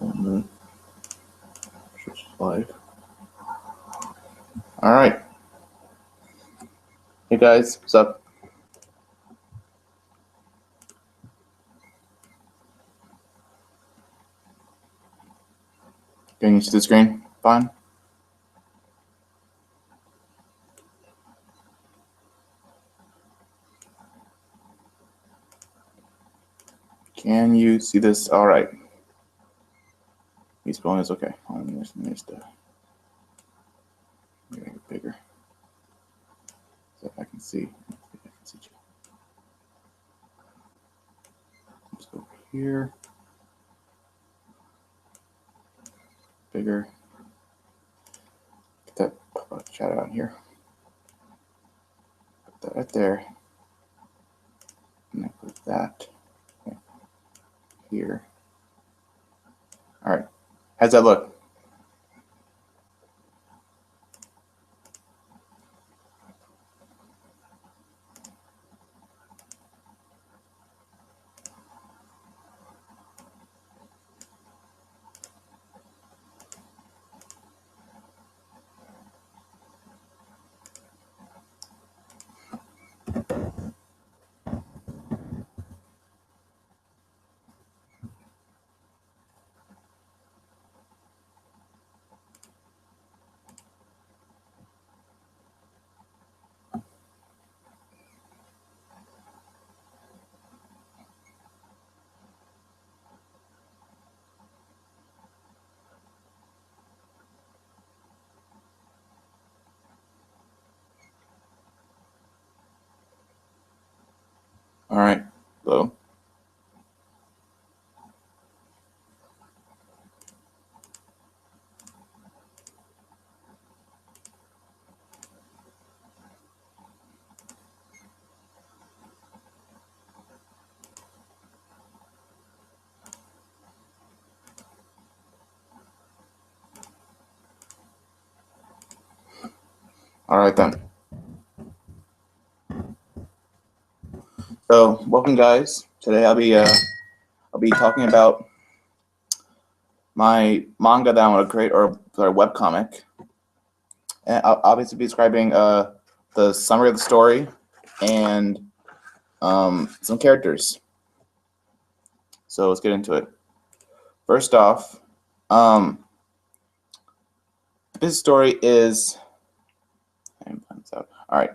Live. All right. Hey guys, what's up? Getting you to the screen? Fine. Can you see this? All right. He's going is okay. There's the make it bigger so I can see. I can see you. Just over here. Bigger. Get that chat out here. Put that right there. And then put that here. All right. How's that look? All right. Hello. All right then. So welcome guys. Today I'll be talking about my manga that I want to create, or sorry, webcomic. And I'll obviously be describing the summary of the story and some characters. So let's get into it. First off, this story is. All right.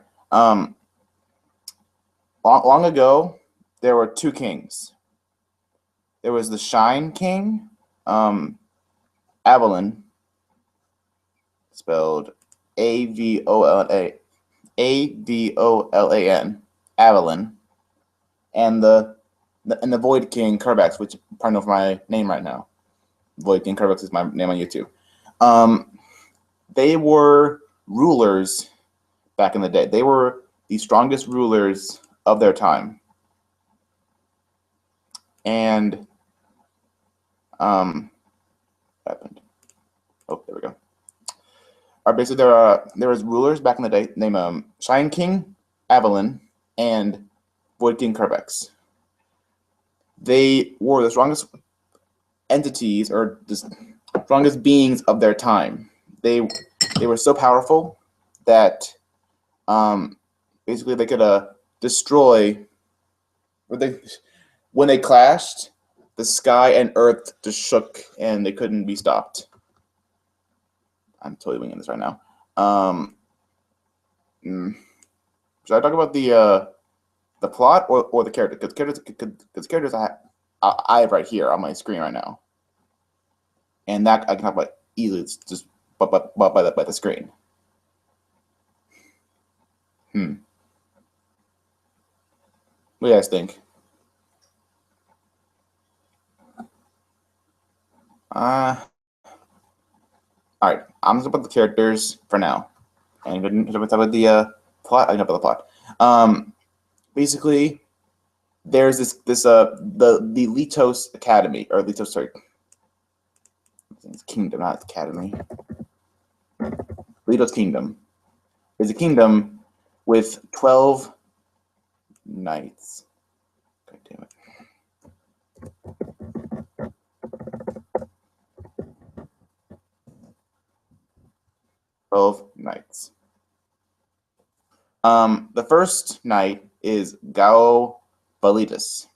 Long ago, there were two kings. There was the Shine King, Avalon, spelled Avolan, Avalon, and the Void King Kerbex, which part of my name right now. Void King Kerbex is my name on YouTube. They were rulers back in the day. They were the strongest rulers of their time. And what happened? Oh, there we go. All right, basically there was rulers back in the day named Shine King, Avalon, and Void King Kerbex. They were the strongest entities, or the strongest beings of their time. They were so powerful that basically they could destroy. When they clashed, the sky and earth just shook and they couldn't be stopped. I'm totally winging this right now. Should I talk about the plot or the character? Because characters I have right here on my screen right now, and that I can talk about easily. It's just by the screen. What do you guys think? All right, I'm just about the characters for now, and talk about the plot. I know about the plot. Basically, there's the Litos Academy, or Litos, sorry, it's Kingdom, not Academy. Litos Kingdom is a kingdom with 12 knights. God damn it. 12 knights. The first knight is Gao Validas.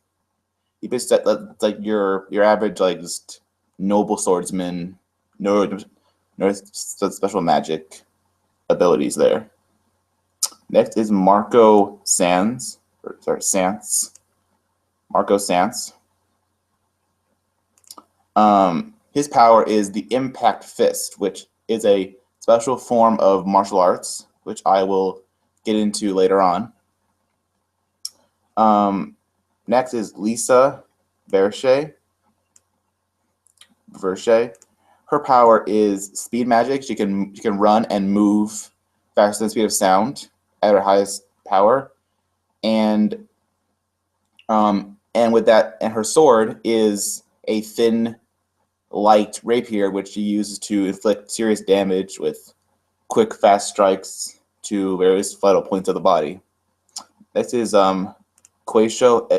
He basically like your average like just noble swordsman, no special magic abilities there. Next is Marco Sands. Sans. Marco Sans. His power is the Impact Fist, which is a special form of martial arts, which I will get into later on. Next is Lisa Verche. Her power is speed magic. She can run and move faster than the speed of sound at her highest power, and with that, and her sword is a thin, light rapier, which she uses to inflict serious damage with quick, fast strikes to various vital points of the body. Next is Quaisho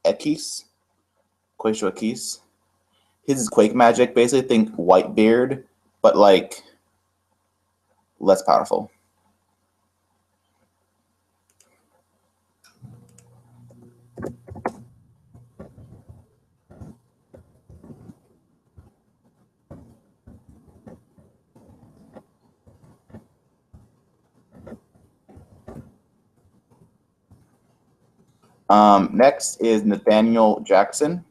Ekis. Quaisho Ekis. His is Quake magic. Basically, think Whitebeard, but like less powerful. Next is Nathaniel Jackson.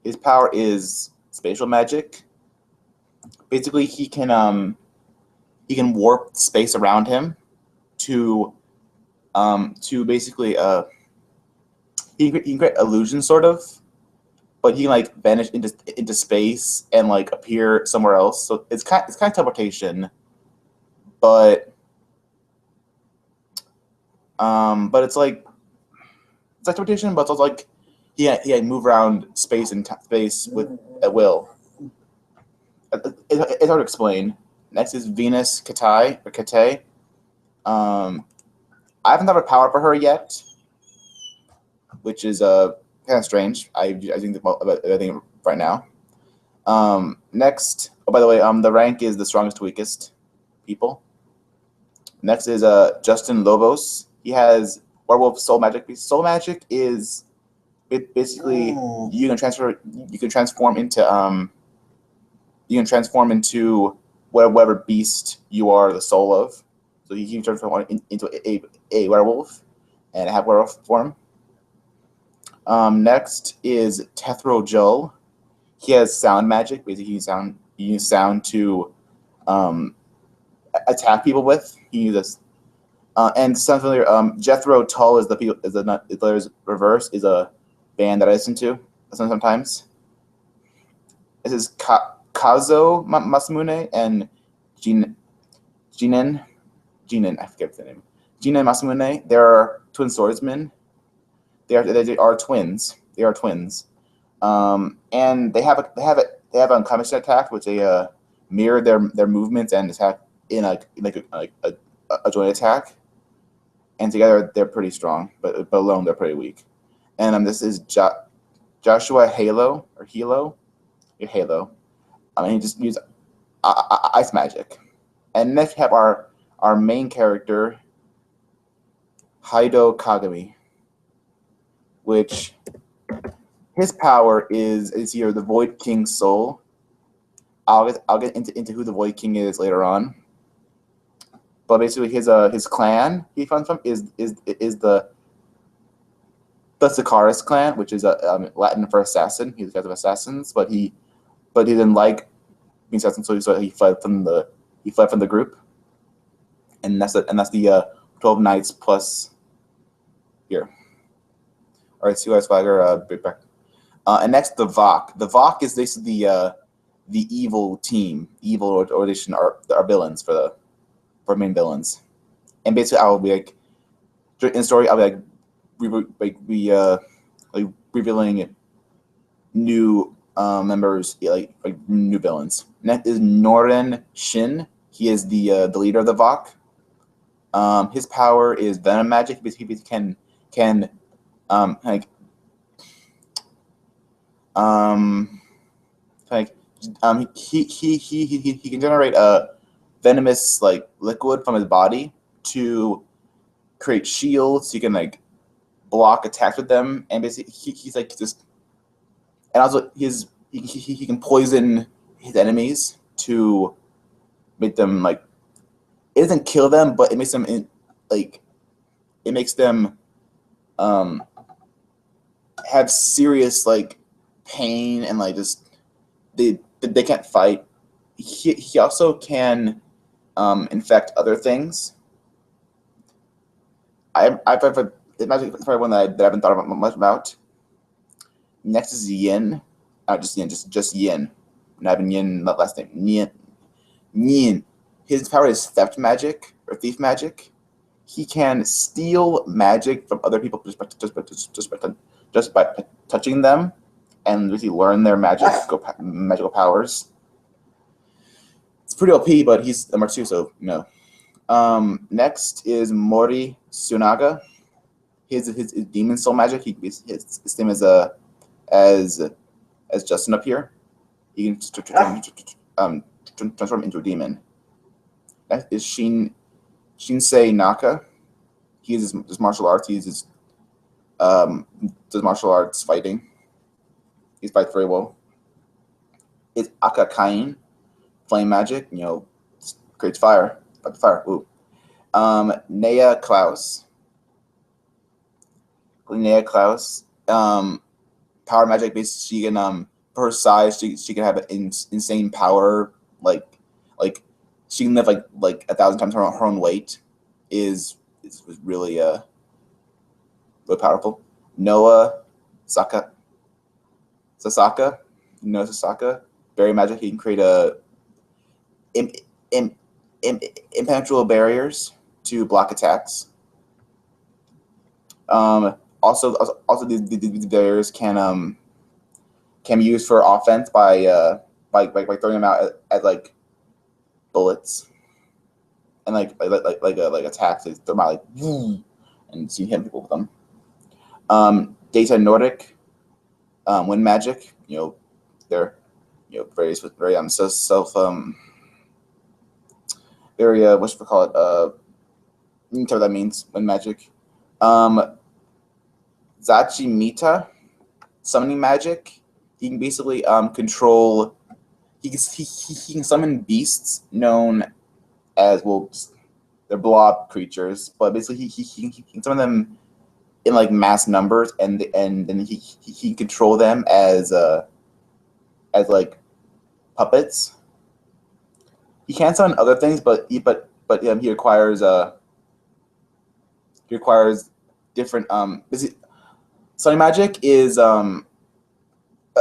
His power is spatial magic. Basically, he can warp space around him to basically he can create illusions sort of, but he can like vanish into space and like appear somewhere else. So it's kind of teleportation, but it's like teleportation, but it's also like he can move around space and space with at will. It's hard to explain. Next is Venus Katai or Kate. I haven't thought of a power for her yet, which is kind of strange. I think about everything right now. Next, oh by the way, the rank is the strongest to weakest people. Next is Justin Lobos. He has werewolf soul magic. Soul magic is basically you can transform into whatever beast you are the soul of. So you can transform into a werewolf and have werewolf form. Next is Tethro Joel. He has sound magic. Basically, he uses sound to attack people with. He uses and sounds familiar. Jethro Tull is the reverse is a band that I listen to sometimes. This is Kazo Masamune and Jinen, I forget the name. Jinen Masamune. They're twin swordsmen. They are twins. They are twins. And they have a combination attack, which they mirror their movements and attack in a joint attack. And together they're pretty strong, but alone they're pretty weak. And this is Joshua Halo or Hilo. Halo. He just uses ice magic. And next we have our main character, Haido Kagami, which his power is here the Void King's soul. I'll get into who the Void King is later on. But basically his clan he comes from is the Sikaris clan, which is a Latin for assassin. He's a guy of assassins, but he didn't like being assassin, so he fled from the group. And that's the 12 knights plus here. All right, see you guys Flagger, big back. And next the Vok. The Vok is basically the evil team, evil organization are villains for main villains. And basically I will be like in the story I'll be like revealing new members, like new villains. Next is Noren Shin. He is the leader of the Vok. His power is venom magic. He can he can generate venomous like liquid from his body to create shields. So you can like block attacks with them, and basically he's like just, and also he can poison his enemies to make them like, it doesn't kill them, but it makes them have serious like pain, and like just they can't fight. He also can infect other things. I've magic is probably one that I haven't thought about much about. Next is Yin. Just Yin. Not even Yin, not last name. Yin. His power is theft magic or thief magic. He can steal magic from other people just by touching them, and really learn their magical powers. It's pretty OP, but he's number 2, so no. Next is Mori Tsunaga. His demon soul magic. His name is as Justin up here. He can transform into a demon. That is Shinsei Naka. He uses his martial arts. He uses does martial arts fighting. He fights very well. It's Akakain, flame magic. Creates fire. Like fire. Ooh. Nea Klaus. Power magic. Basically, she can for her size, she can have an insane power. Like she can lift like 1,000 times her own weight. Is really really powerful. Noah Sasaka. Noah Sasaka. Berry magic. He can create impenetrable barriers to block attacks. Also these barriers can be used for offense by throwing them out at like bullets, and like attacks. They throw them out like woo, and so you hit people with them. Data Nordic, wind magic. They're very very what should we call it? You can tell what that means. Wind magic. Zachimita, summoning magic. He can basically control. He can summon beasts known as, well, they're blob creatures, but basically he can summon them in like mass numbers, and then he can control them as like puppets. He can summon other things, but he requires different summoning magic is a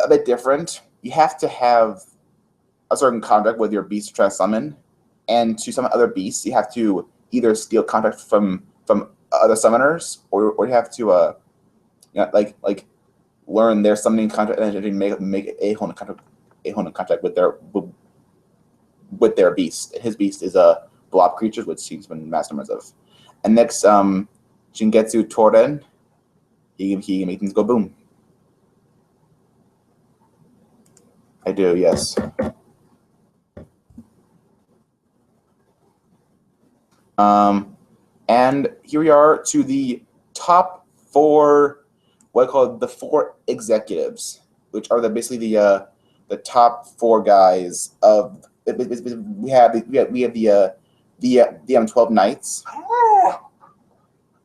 bit different. You have to have a certain contract with your beast to try to summon, and to summon other beasts, you have to either steal contract from other summoners, or you have to like learn their summoning contract and then make a whole contract with their beast. His beast is a blob creature, which he's been mass numbers of. And next, Shingetsu Toren. He can make things go boom. I do, yes. And here we are to the top 4, what I call the 4 executives, which are basically the top 4 guys of. We have the 12 knights.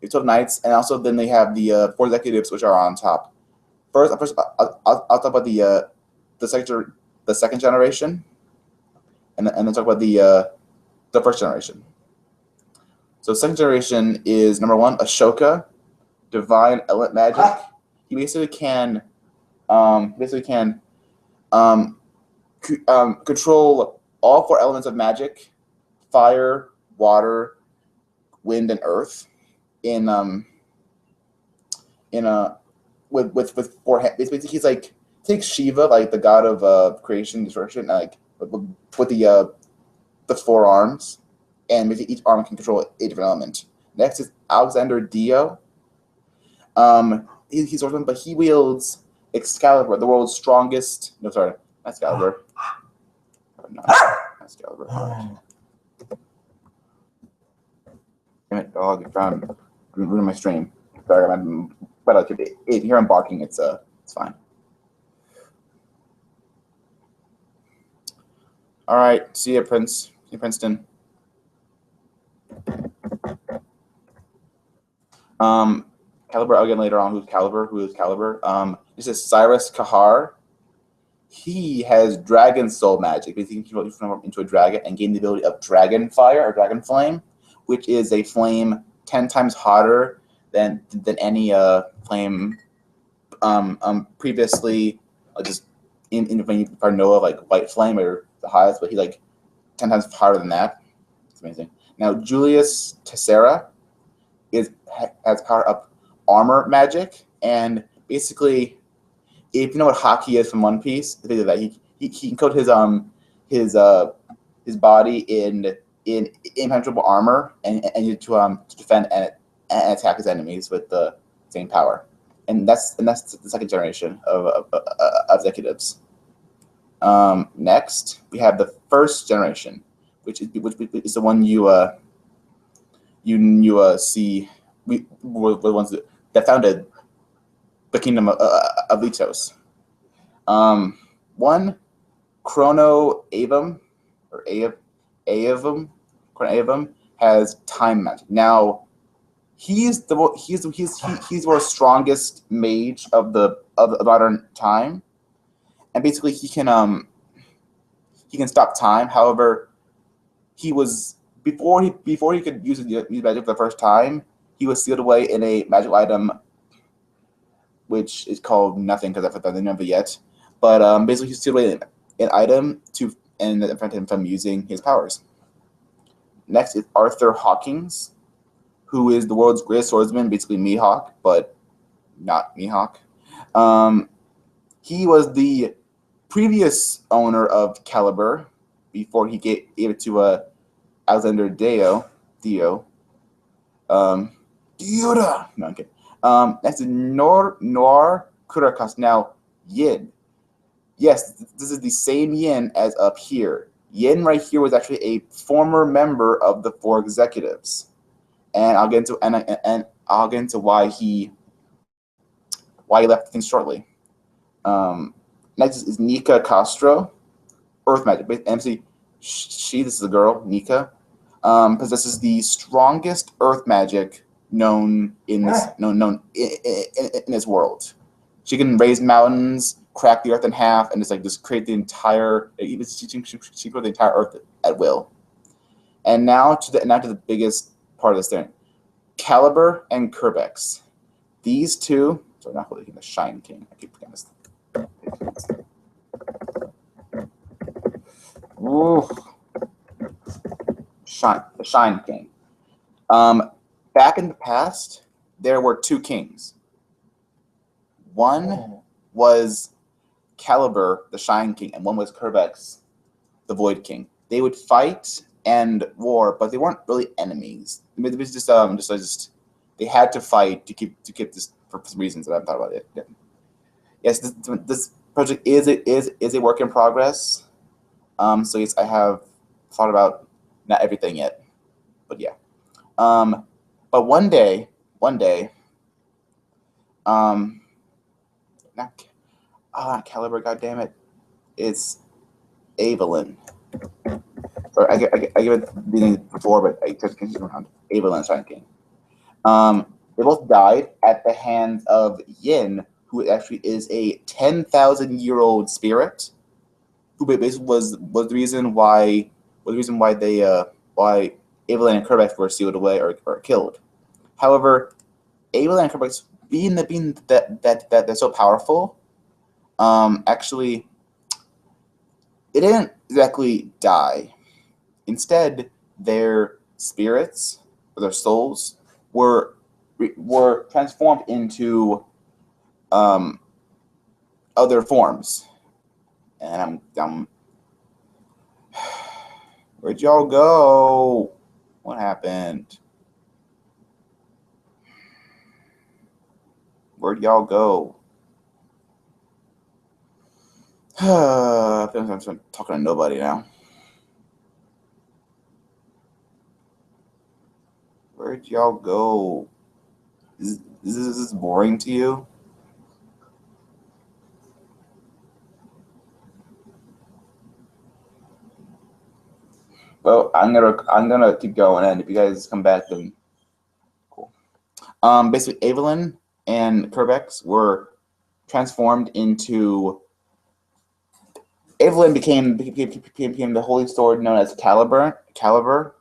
The 12 knights, and also then they have the 4 executives, which are on top. First, I'll talk about the second generation, and then talk about the first generation. So second generation is number 1, Ashoka, divine element magic. He basically can control all 4 elements of magic: fire, water, wind, and earth. With 4 hands. Basically, he's like, take Shiva, like the god of creation, destruction, like with the 4 arms, and basically each arm can control a different element. Next is Alexander Dio. He's swordsman, but he wields Excalibur, the world's strongest. No, sorry, not Excalibur. Not Excalibur. Damn it, dog! You're trying to ruin my stream. Sorry, but if you hear him barking, it's fine. All right, see you, Prince. See you, Princeton. Caliber again later on. Who is Caliber? This is Cyrus Kahar. He has dragon soul magic. Basically, he can transform into a dragon and gain the ability of dragon fire or dragon flame, which is a flame 10 times hotter than any flame previously. Just in when you probably know of like white flame or the highest, but he's like 10 times hotter than that. It's amazing. Now Julius Tessera has power up armor magic, and basically, if you know what hockey is from One Piece, think of that he can coat his body in impenetrable armor and to defend and attack his enemies with the same power. And that's the second generation of executives. Next, we have the first generation, which is the one you see. We were the ones that founded the kingdom of Litos. One, Chrono Avum or Avum, Chrono Avum has time magic. Now, he's the world's strongest mage of the modern time, and basically he can stop time. However, he was before he could use magic for the first time, he was sealed away in a magical item, which is called nothing because I forgot the name of it yet. But basically, he's sealed away an item to prevent him from using his powers. Next is Arthur Hawkins, who is the world's greatest swordsman, basically Mihawk, but not Mihawk. He was the previous owner of Caliber before he gave it to Alexander Dio. Diora! No, I'm kidding. Next is Noir Kurakas. Now, Yin. Yes, this is the same Yin as up here. Yin right here was actually a former member of the Four Executives, and I'll get into why he left things shortly. Next is Nika Castro, Earth Magic. MC, this is a girl, Nika, possesses the strongest Earth Magic known in this world. She can raise mountains, crack the earth in half, and just create the entire. She create the entire earth at will. And now to the biggest part of this thing, Caliber and Kerbex. These two. Sorry, not holding the Shine King. I keep forgetting this. Ooh. The Shine King. Back in the past, there were two kings. One was Caliber, the Shine King, and one was Kerbex, the Void King. They would fight and war, but they weren't really enemies. It was just they had to fight to keep this for some reasons that I haven't thought about it. Yeah. Yes, this project is a work in progress. So yes, I have thought about not everything yet, but yeah. But one day, not Caliber, goddammit, it's Evelyn. Or I give it the name before, but I just continue around. Evelyn Shine King. They both died at the hands of Yin, who actually is a 10,000-year-old spirit, who basically was the reason why Evelyn and Kerbex were sealed away or killed. However, Evelyn and Kerbex, being that they're so powerful, actually, it didn't exactly die. Instead, their spirits, or their souls, were transformed into other forms. And I'm where'd y'all go? What happened? Where'd y'all go? I'm talking to nobody now. did y'all go? Is this boring to you? Well, I'm gonna keep going, and if you guys come back, then cool. Basically, Evelyn and Kerbex were transformed into. Evelyn became the holy sword known as Caliber,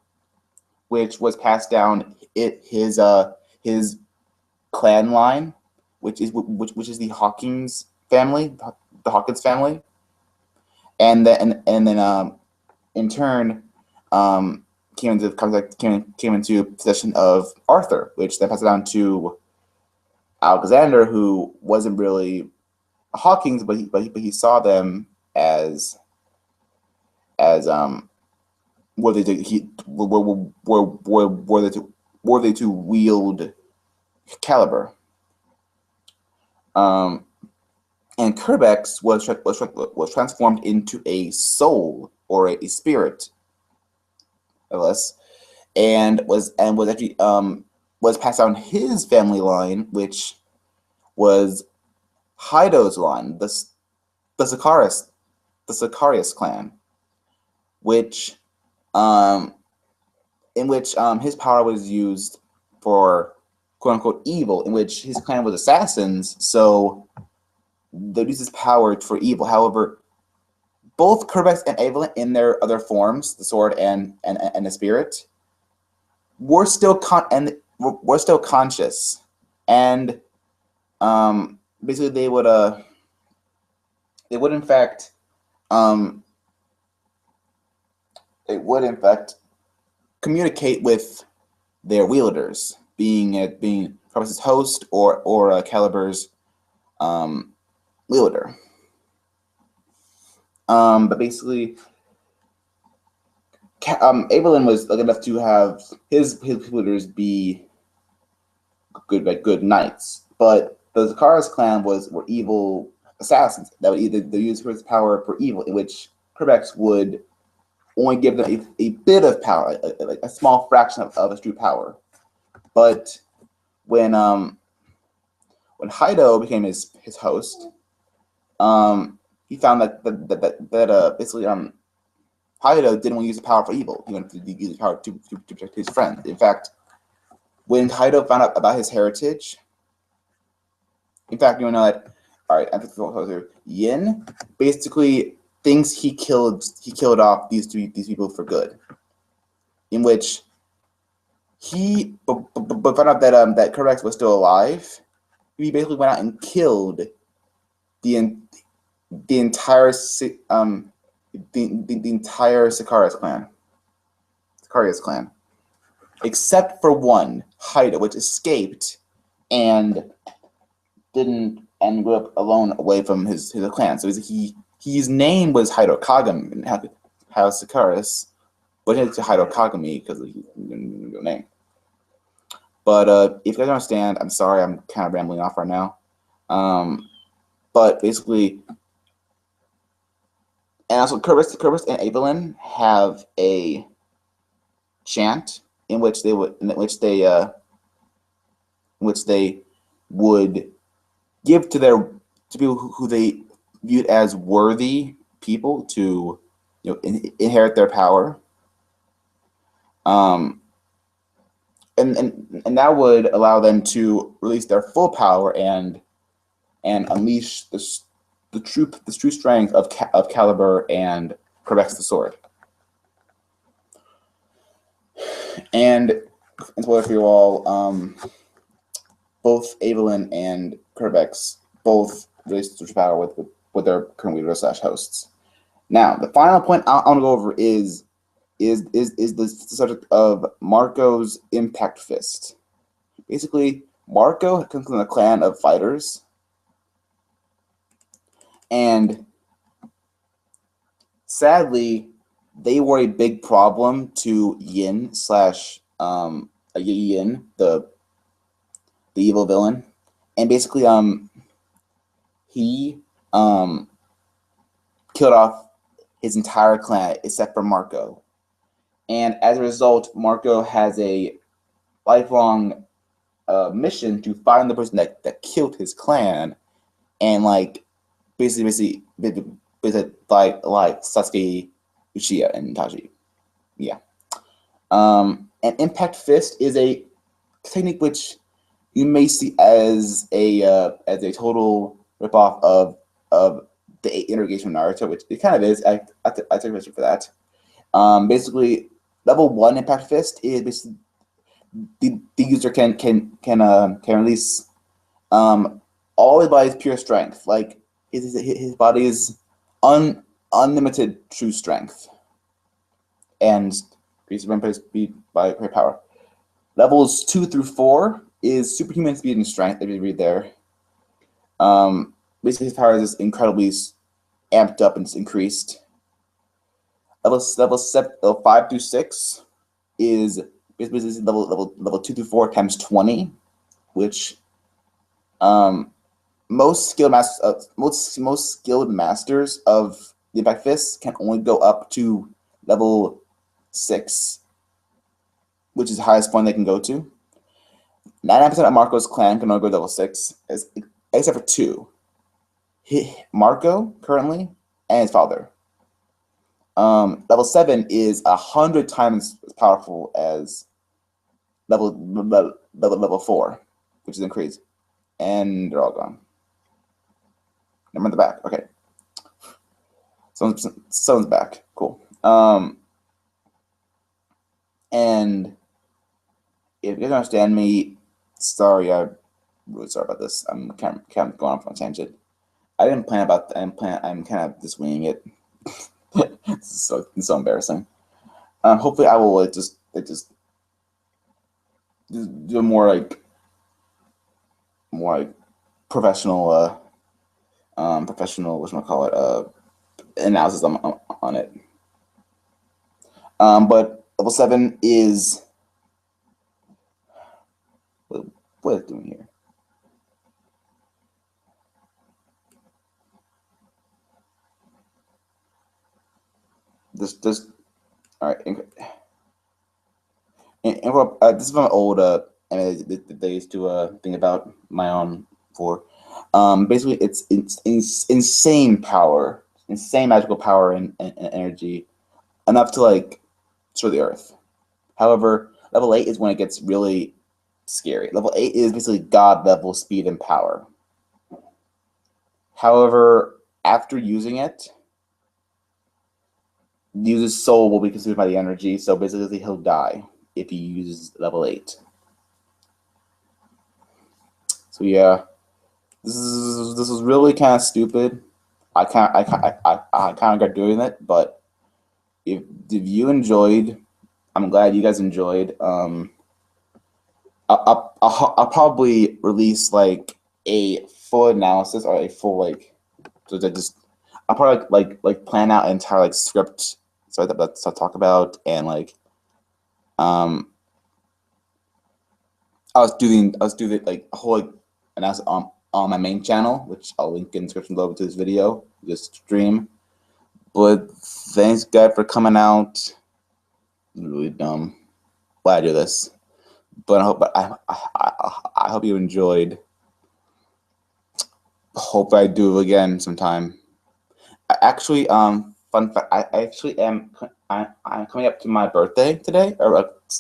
which was passed down his clan line, which is the Hawkins family, the Hawkins family, and then in turn came into possession of Arthur, which then passed it down to Alexander, who wasn't really a Hawkins, but he saw them as worthy to wield Caliber. And Kerbex was transformed into a soul or a spirit of us, and was actually was passed down his family line, which was Hydo's line, the Sicarius clan, which in which his power was used for quote unquote evil, in which his clan was assassins, so they used his power for evil. However, both Kerbex and Evelyn, in their other forms, the sword and the spirit, were still conscious, and basically they would in fact communicate with their wielders, being Kerbex' host or Caliber's wielder. But basically, Evelyn was lucky enough to have his wielders be good knights, but the Zakaris clan were evil assassins that would either use his power for evil, in which Kerbex would only give them a bit of power, like a small fraction of his true power. But when Hydo became his host, he found that basically Hydo didn't want to use the power for evil. He wanted to use the power to protect his friend. In fact, when Hydo found out about his heritage, in fact, you know that. All right, I'm just going closer. Yin basically thinks he killed off these people for good, in which he but found out that Kerbex was still alive. He basically went out and killed the entire the entire Sicarius clan, except for one, Hydo, which escaped and grew up alone away from his clan. So his name was Hydo Kagami, and how Sicarius, but it's Hydo Kagami because of his name. But if you guys understand, I'm sorry, I'm kind of rambling off right now. But basically, and also Kerbex and Evelyn have a chant in which they would give to people who they viewed as worthy people to inherit their power. And that would allow them to release their full power and unleash the true strength of Caliber and Kerbex the sword. And spoiler for you all, both Evelyn and Kerbex both released their power with their current leader / hosts. Now, the final point I want to go over is the subject of Marco's Impact Fist. Basically, Marco comes from a clan of fighters, and sadly, they were a big problem to Yin / Yin, the evil villain, and basically, he killed off his entire clan except for Marco. And as a result, Marco has a lifelong mission to find the person that killed his clan, and like basically like Sasuke, Uchiha, and Itachi. Yeah. An Impact Fist is a technique which you may see as a total ripoff of the 8 interrogation Naruto, which it kind of is. I take a for that. Basically, level 1 Impact Fist is basically the user can release all his body's pure strength. Like his body's unlimited true strength, and increases rampage speed by great power. Levels 2 through 4 is superhuman speed and strength. If you read there, basically his power is just incredibly amped up and increased. Level 5 through 6 is basically level 2 through 4 times 20, which most skilled masters of the Impact Fist can only go up to level 6, which is the highest point they can go to. 99% of Marco's clan can only go to level 6, except for 2. Marco currently and his father. Level 7 is 100 times as powerful as level 4, which is increased. And they're all gone. I'm in the back. Okay. Someone's back. Cool. And if you guys understand me, sorry, I'm really sorry about this. I'm kind of going off on a tangent. I didn't plan about that. I'm kind of just winging it. It's so embarrassing. Hopefully, I will just do more like professional analysis on it. But level 7 is what is it doing here? This all right. And this is from an old anime that they used to think about my own for. Basically, it's insane power, insane magical power and energy, enough to like destroy the earth. However, level 8 is when it gets really scary. Level 8 is basically god level speed and power. However, after using it, the user's soul will be consumed by the energy, so basically he'll die if he uses level 8. So yeah, this is really kind of stupid. I kind of got doing it, but if you enjoyed, I'm glad you guys enjoyed. I'll probably release like a full analysis or a full so that just I'll probably like plan out an entire like script so that's to talk about, and like I was doing like a whole analysis on my main channel, which I'll link in the description below to this video, this stream. But thanks guys for coming out. Really dumb. Why I do this, but I hope you enjoyed. Hope I do it again sometime. I actually fun fact, I'm coming up to my birthday today,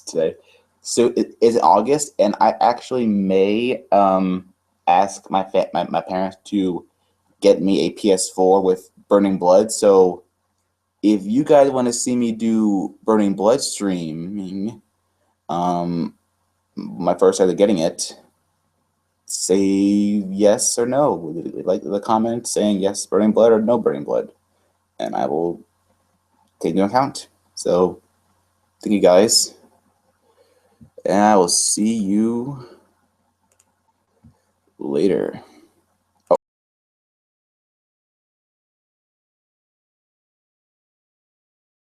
today. So it is August, and I actually may ask my parents to get me a PS4 with Burning Blood. So if you guys want to see me do Burning Blood streaming, my first time of getting it, say yes or no. Like the comment saying yes Burning Blood or no Burning Blood, and I will take into account. So thank you guys, and I will see you later.